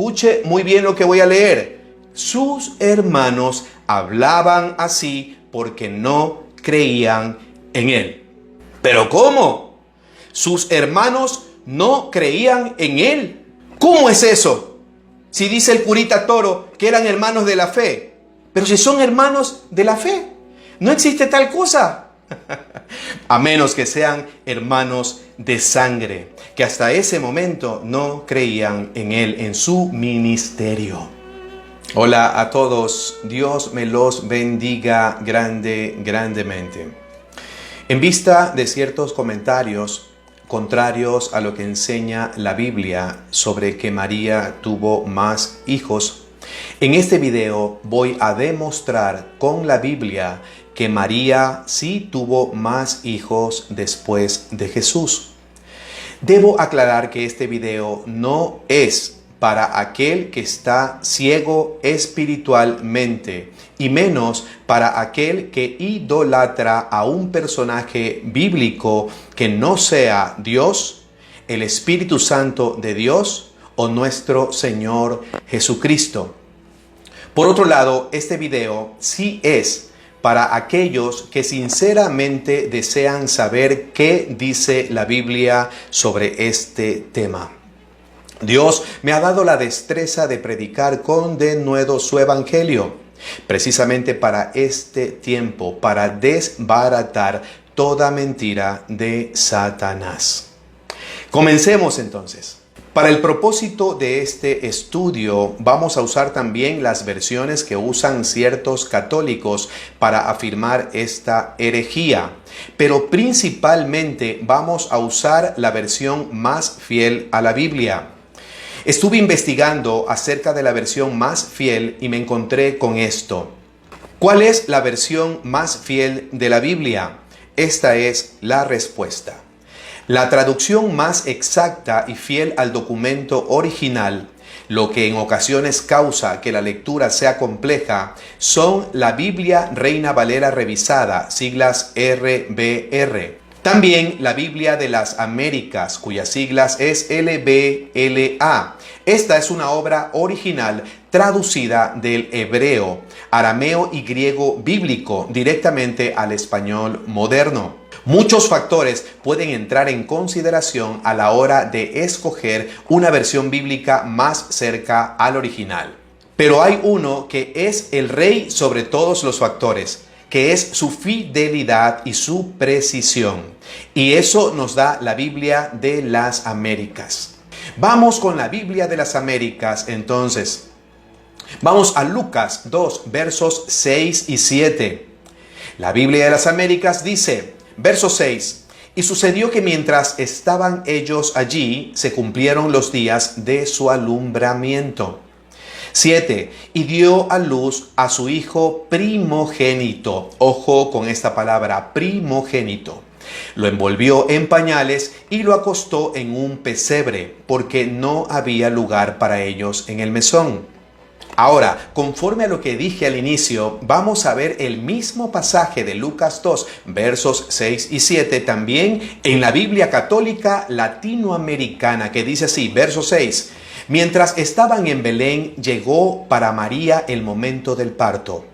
escuche muy bien lo que voy a leer. Sus hermanos hablaban así porque no creían en él. ¿Pero cómo? Sus hermanos no creían en él. ¿Cómo es eso? Si dice el curita Toro que eran hermanos de la fe. Pero si son hermanos de la fe, no existe tal cosa. A menos que sean hermanos de sangre, que hasta ese momento no creían en él, en su ministerio. Hola a todos, Dios me los bendiga grandemente. En vista de ciertos comentarios contrarios a lo que enseña la Biblia sobre que María tuvo más hijos, en este video voy a demostrar con la Biblia que María sí tuvo más hijos después de Jesús. Debo aclarar que este video no es para aquel que está ciego espiritualmente y menos para aquel que idolatra a un personaje bíblico que no sea Dios, el Espíritu Santo de Dios o nuestro Señor Jesucristo. Por otro lado, este video sí es para aquellos que sinceramente desean saber qué dice la Biblia sobre este tema. Dios me ha dado la destreza de predicar con denuedo su evangelio, precisamente para este tiempo, para desbaratar toda mentira de Satanás. Comencemos entonces. Para el propósito de este estudio vamos a usar también las versiones que usan ciertos católicos para afirmar esta herejía, pero principalmente vamos a usar la versión más fiel a la Biblia. Estuve investigando acerca de la versión más fiel y me encontré con esto. ¿Cuál es la versión más fiel de la Biblia? Esta es la respuesta. La traducción más exacta y fiel al documento original, lo que en ocasiones causa que la lectura sea compleja, son la Biblia Reina Valera Revisada, siglas RVR. También la Biblia de las Américas, cuyas siglas es LBLA. Esta es una obra original traducida del hebreo, arameo y griego bíblico directamente al español moderno. Muchos factores pueden entrar en consideración a la hora de escoger una versión bíblica más cerca al original. Pero hay uno que es el rey sobre todos los factores, que es su fidelidad y su precisión. Y eso nos da la Biblia de las Américas. Vamos con la Biblia de las Américas entonces. Vamos a Lucas 2, versos 6 y 7. La Biblia de las Américas dice, verso 6, y sucedió que mientras estaban ellos allí, se cumplieron los días de su alumbramiento. 7. Y dio a luz a su hijo primogénito. Ojo con esta palabra, primogénito. Lo envolvió en pañales y lo acostó en un pesebre, porque no había lugar para ellos en el mesón. Ahora, conforme a lo que dije al inicio, vamos a ver el mismo pasaje de Lucas 2, versos 6 y 7, también en la Biblia católica latinoamericana, que dice así, verso 6. Mientras estaban en Belén, llegó para María el momento del parto,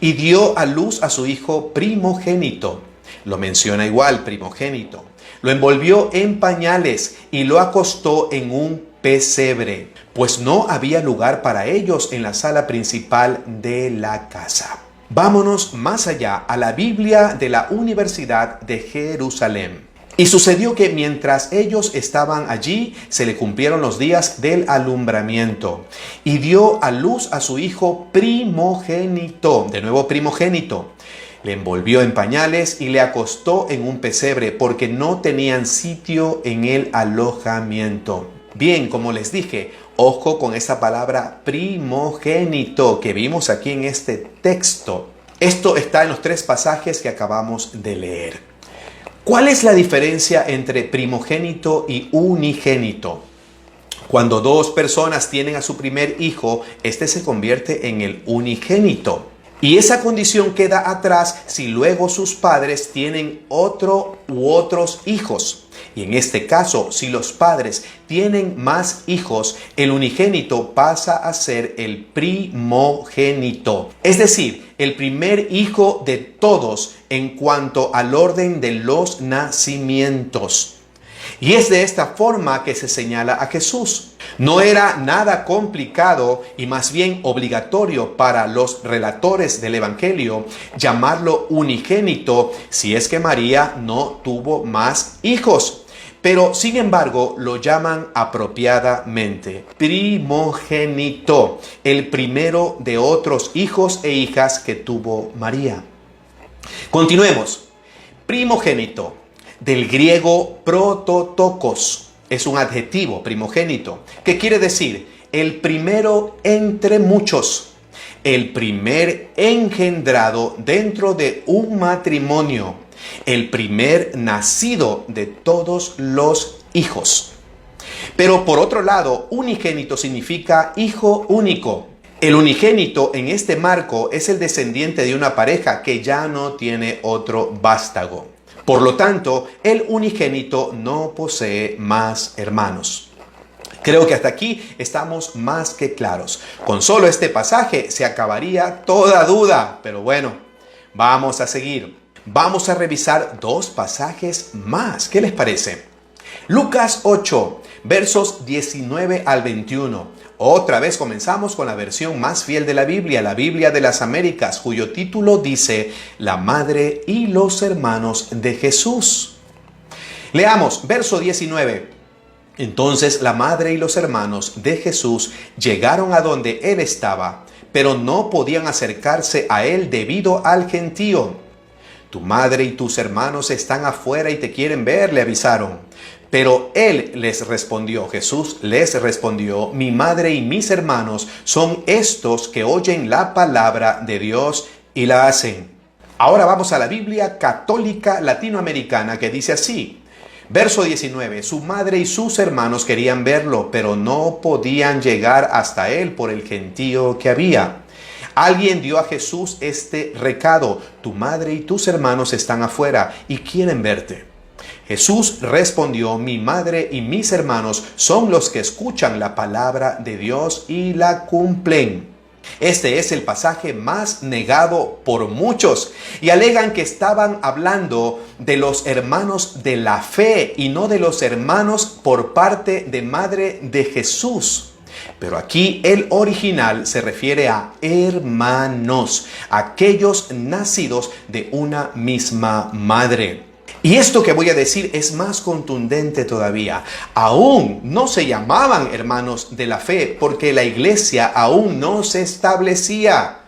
y dio a luz a su hijo primogénito. Lo menciona igual, primogénito. Lo envolvió en pañales y lo acostó en un pesebre, pues no había lugar para ellos en la sala principal de la casa. Vámonos más allá a la Biblia de la Universidad de Jerusalén. Y sucedió que mientras ellos estaban allí, se le cumplieron los días del alumbramiento, y dio a luz a su hijo primogénito, de nuevo primogénito. Le envolvió en pañales y le acostó en un pesebre, porque no tenían sitio en el alojamiento. Bien, como les dije, ojo con esta palabra primogénito que vimos aquí en este texto. Esto está en los 3 pasajes que acabamos de leer. ¿Cuál es la diferencia entre primogénito y unigénito? Cuando 2 personas tienen a su primer hijo, este se convierte en el unigénito. Y esa condición queda atrás si luego sus padres tienen otro u otros hijos. Y en este caso, si los padres tienen más hijos, el unigénito pasa a ser el primogénito. Es decir, el primer hijo de todos en cuanto al orden de los nacimientos. Y es de esta forma que se señala a Jesús. No era nada complicado y más bien obligatorio para los relatores del Evangelio llamarlo unigénito si es que María no tuvo más hijos. Pero sin embargo lo llaman apropiadamente primogénito, el primero de otros hijos e hijas que tuvo María. Continuemos. Primogénito, del griego prototokos, es un adjetivo, primogénito, que quiere decir el primero entre muchos, el primer engendrado dentro de un matrimonio, el primer nacido de todos los hijos. Pero por otro lado, unigénito significa hijo único. El unigénito en este marco es el descendiente de una pareja que ya no tiene otro vástago. Por lo tanto, el unigénito no posee más hermanos. Creo que hasta aquí estamos más que claros. Con solo este pasaje se acabaría toda duda. Pero bueno, vamos a seguir. Vamos a revisar dos pasajes más. ¿Qué les parece? Lucas 8, versos 19 al 21. Otra vez comenzamos con la versión más fiel de la Biblia de las Américas, cuyo título dice La madre y los hermanos de Jesús. Leamos, verso 19. Entonces la madre y los hermanos de Jesús llegaron a donde él estaba, pero no podían acercarse a él debido al gentío. Tu madre y tus hermanos están afuera y te quieren ver, le avisaron. Pero él les respondió, Jesús les respondió, mi madre y mis hermanos son estos que oyen la palabra de Dios y la hacen. Ahora vamos a la Biblia católica latinoamericana que dice así. Verso 19, su madre y sus hermanos querían verlo, pero no podían llegar hasta él por el gentío que había. Alguien dio a Jesús este recado, tu madre y tus hermanos están afuera y quieren verte. Jesús respondió, mi madre y mis hermanos son los que escuchan la palabra de Dios y la cumplen. Este es el pasaje más negado por muchos y alegan que estaban hablando de los hermanos de la fe y no de los hermanos por parte de madre de Jesús. Pero aquí el original se refiere a hermanos, aquellos nacidos de una misma madre. Y esto que voy a decir es más contundente todavía. Aún no se llamaban hermanos de la fe porque la iglesia aún no se establecía.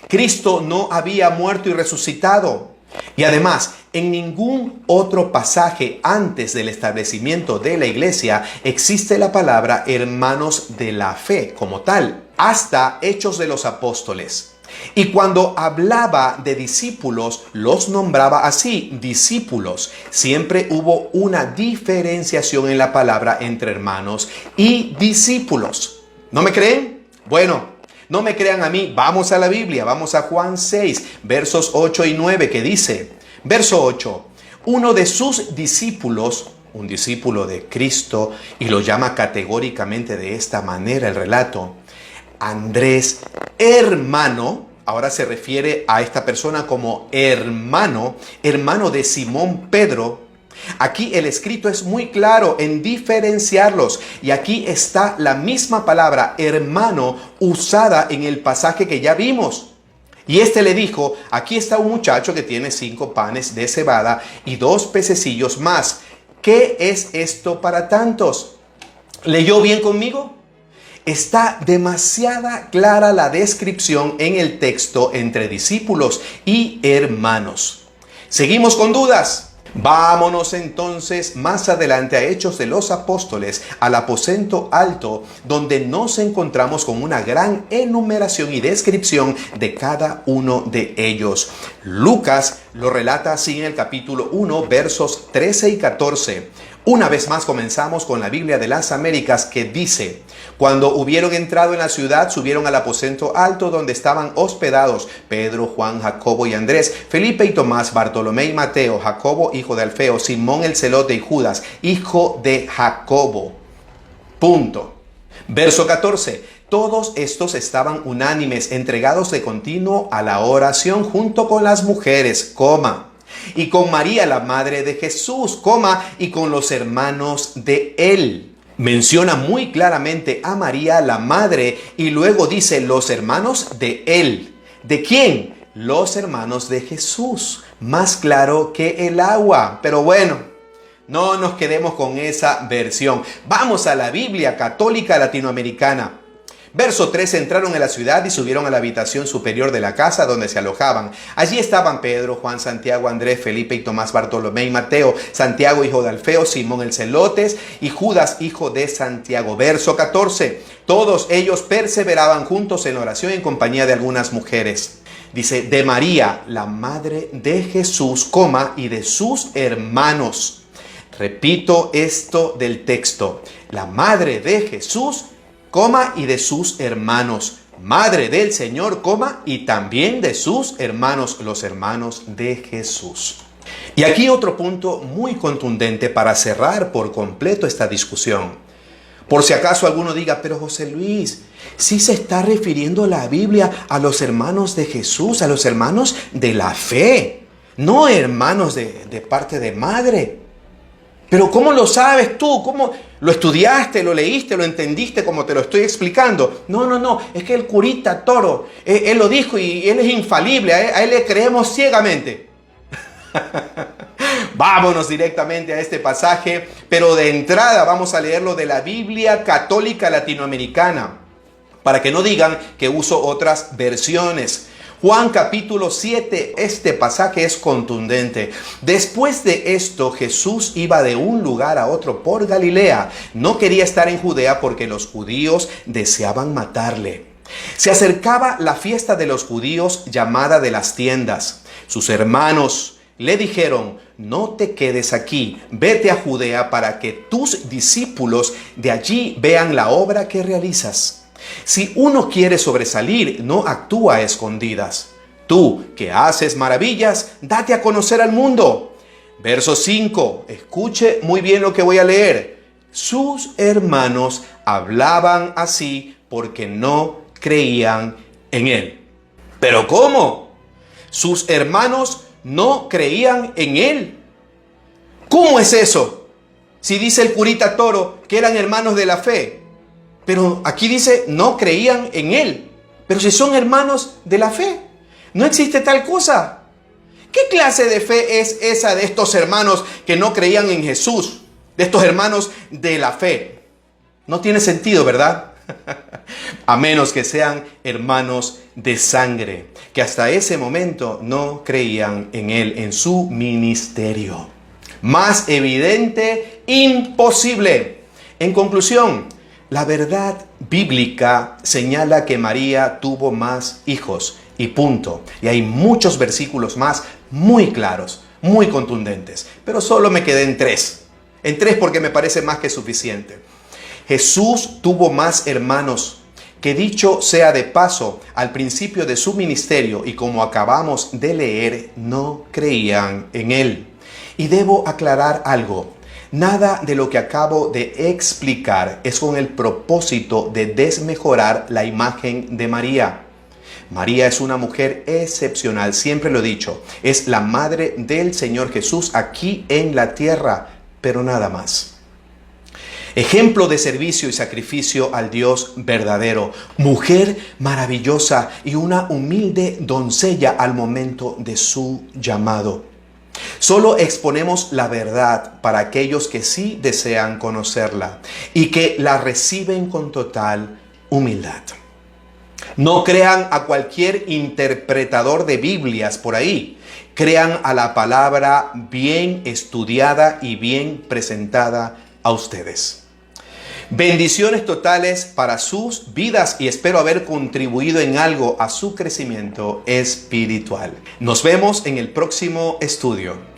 Cristo no había muerto y resucitado. Y además, en ningún otro pasaje antes del establecimiento de la iglesia existe la palabra hermanos de la fe como tal, hasta Hechos de los Apóstoles. Y cuando hablaba de discípulos, los nombraba así, discípulos. Siempre hubo una diferenciación en la palabra entre hermanos y discípulos. ¿No me creen? Bueno, no me crean a mí. Vamos a la Biblia, vamos a Juan 6, versos 8 y 9, que dice, verso 8, uno de sus discípulos, un discípulo de Cristo, y lo llama categóricamente de esta manera el relato, Andrés, hermano, ahora se refiere a esta persona como hermano de Simón Pedro. Aquí el escrito es muy claro en diferenciarlos y aquí está la misma palabra hermano usada en el pasaje que ya vimos. Y este le dijo, aquí está un muchacho que tiene 5 panes de cebada y 2 pececillos más. ¿Qué es esto para tantos? ¿Leyó bien conmigo? Está demasiada clara la descripción en el texto entre discípulos y hermanos. ¿Seguimos con dudas? Vámonos entonces más adelante a Hechos de los Apóstoles, al aposento alto, donde nos encontramos con una gran enumeración y descripción de cada uno de ellos. Lucas lo relata así en el capítulo 1, versos 13 y 14. Una vez más comenzamos con la Biblia de las Américas, que dice: cuando hubieron entrado en la ciudad, subieron al aposento alto donde estaban hospedados Pedro, Juan, Jacobo y Andrés, Felipe y Tomás, Bartolomé y Mateo, Jacobo hijo de Alfeo, Simón el celote y Judas hijo de Jacobo. Punto. Verso 14. Todos estos estaban unánimes, entregados de continuo a la oración junto con las mujeres, coma, y con María, la madre de Jesús, coma, y con los hermanos de él. Menciona muy claramente a María, la madre, y luego dice los hermanos de él. ¿De quién? Los hermanos de Jesús. Más claro que el agua. Pero bueno, no nos quedemos con esa versión. Vamos a la Biblia católica latinoamericana. Verso 13, entraron en la ciudad y subieron a la habitación superior de la casa donde se alojaban. Allí estaban Pedro, Juan, Santiago, Andrés, Felipe y Tomás, Bartolomé y Mateo, Santiago hijo de Alfeo, Simón el celotes y Judas hijo de Santiago. Verso 14, todos ellos perseveraban juntos en oración en compañía de algunas mujeres. Dice, de María, la madre de Jesús, coma, y de sus hermanos. Repito esto del texto, la madre de Jesús, coma, y de sus hermanos, madre del Señor, coma, y también de sus hermanos, los hermanos de Jesús. Y aquí otro punto muy contundente para cerrar por completo esta discusión. Por si acaso alguno diga, pero José Luis, ¿sí se está refiriendo la Biblia a los hermanos de Jesús, a los hermanos de la fe, no hermanos de parte de madre? Pero ¿cómo lo sabes tú? ¿Cómo lo estudiaste, lo leíste, lo entendiste como te lo estoy explicando? No, es que el curita Toro, él lo dijo y él es infalible, a él le creemos ciegamente. Vámonos directamente a este pasaje, pero de entrada vamos a leerlo de la Biblia católica latinoamericana, para que no digan que uso otras versiones. Juan capítulo 7, este pasaje es contundente. Después de esto, Jesús iba de un lugar a otro por Galilea. No quería estar en Judea porque los judíos deseaban matarle. Se acercaba la fiesta de los judíos, llamada de las tiendas. Sus hermanos le dijeron, no te quedes aquí, vete a Judea para que tus discípulos de allí vean la obra que realizas. Si uno quiere sobresalir, no actúa a escondidas. Tú, que haces maravillas, date a conocer al mundo. Verso 5, escuche muy bien lo que voy a leer. Sus hermanos hablaban así porque no creían en él. ¿Pero cómo? Sus hermanos no creían en él. ¿Cómo es eso? Si dice el curita Toro que eran hermanos de la fe. Pero aquí dice, no creían en él. Pero si son hermanos de la fe, no existe tal cosa. ¿Qué clase de fe es esa de estos hermanos que no creían en Jesús? De estos hermanos de la fe. No tiene sentido, ¿verdad? A menos que sean hermanos de sangre, que hasta ese momento no creían en él, en su ministerio. Más evidente, imposible. En conclusión, la verdad bíblica señala que María tuvo más hijos y punto. Y hay muchos versículos más muy claros, muy contundentes. Pero solo me quedé en tres. En tres porque me parece más que suficiente. Jesús tuvo más hermanos, que dicho sea de paso, al principio de su ministerio y como acabamos de leer, no creían en él. Y debo aclarar algo. Nada de lo que acabo de explicar es con el propósito de desmejorar la imagen de María. María es una mujer excepcional, siempre lo he dicho. Es la madre del Señor Jesús aquí en la tierra, pero nada más. Ejemplo de servicio y sacrificio al Dios verdadero. Mujer maravillosa y una humilde doncella al momento de su llamado. Solo exponemos la verdad para aquellos que sí desean conocerla y que la reciben con total humildad. No crean a cualquier interpretador de Biblias por ahí. Crean a la palabra bien estudiada y bien presentada a ustedes. Bendiciones totales para sus vidas y espero haber contribuido en algo a su crecimiento espiritual. Nos vemos en el próximo estudio.